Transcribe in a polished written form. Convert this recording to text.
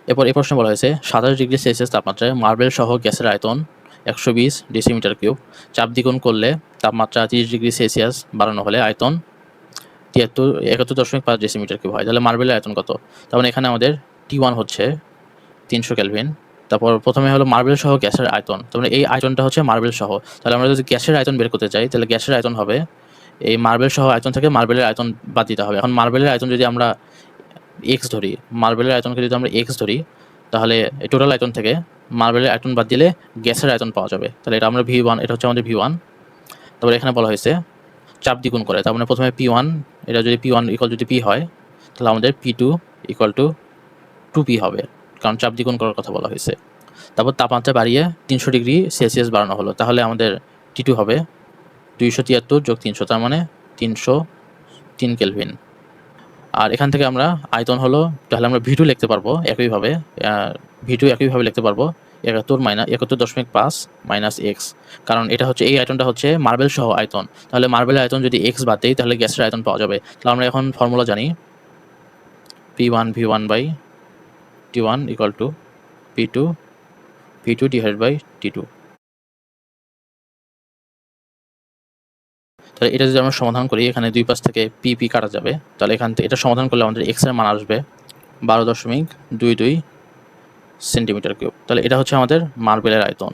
এরপর এই প্রশ্নে বলা হয়েছে 27°C তাপমাত্রায় মার্বেল সহ গ্যাসের আয়তন 120 ডেসিমিটার কিউব, চাপ দ্বিগুণ করলে তাপমাত্রা 30°C বাড়ানো হলে আয়তন 71.5 ডেসিমিটার কিউব হয়। তাহলে মার্বেলের আয়তন কত? তার মানে এখানে আমাদের T1 হচ্ছে 300 কেলভিন। তারপর প্রথমে হলো মার্বেল সহ গ্যাসের আয়তন, তার মানে এই আয়তনটা হচ্ছে মার্বেল সহ। তাহলে আমরা যদি গ্যাসের আয়তন বের করতে চাই তাহলে গ্যাসের আয়তন হবে এই মার্বেল সহ আয়তন থেকে মার্বেলের আয়তন বাদ দিতে হবে। এখন মার্বেলের আয়তন যদি আমরা x ধরি, মার্বেলের আয়তনকে যদি আমরা x ধরি, তাহলে এই টোটাল আয়তন থেকে মার্বেলের আয়তন বাদ দিলে গ্যাসের আয়তন পাওয়া যাবে। তাহলে এটা আমরা V1, এটা হচ্ছে আমাদের V1। তারপরে এখানে বলা হয়েছে চাপ দ্বিগুণ করে, তার মানে প্রথমে P1, এটা যদি P1 ইকুয়াল যদি P হয় তাহলে আমাদের P2 ইকুয়াল টু 2P হবে, কারণ চাপ দ্বিগুণ করার কথা বলা হয়েছে। তারপর তাপমাত্রা বাড়িয়ে 300°C বাড়ানো হলো, তাহলে আমাদের T2 হবে 273 যোগ 300, তার মানে 303 কেলভিন। আর এখান থেকে আমরা আয়তন হলো, তাহলে আমরা V2 লিখতে পারবো একইভাবে, V2 একইভাবে লিখতে পারবো 71.5 মাইনাস x, কারণ এটা হচ্ছে এই আয়তনটা হচ্ছে মার্বেল সহ আয়তন। তাহলে মার্বেলের আয়তন যদি x বাদ দেই তাহলে গ্যাসের আয়তন পাওয়া যাবে। তাহলে আমরা এখন ফর্মুলা জানি, P1 V1 by T1 equal to P2 V2 divided by T2। তাহলে এটা যদি আমরা সমাধান করি, এখানে দুই পাশ থেকে P কাটা যাবে, তাহলে এখান থেকে এটা সমাধান করলে আমাদের x এর মান আসবে 12.22 সেন্টিমিটার কিউব। তাহলে এটা হচ্ছে আমাদের মার্বেলের আয়তন।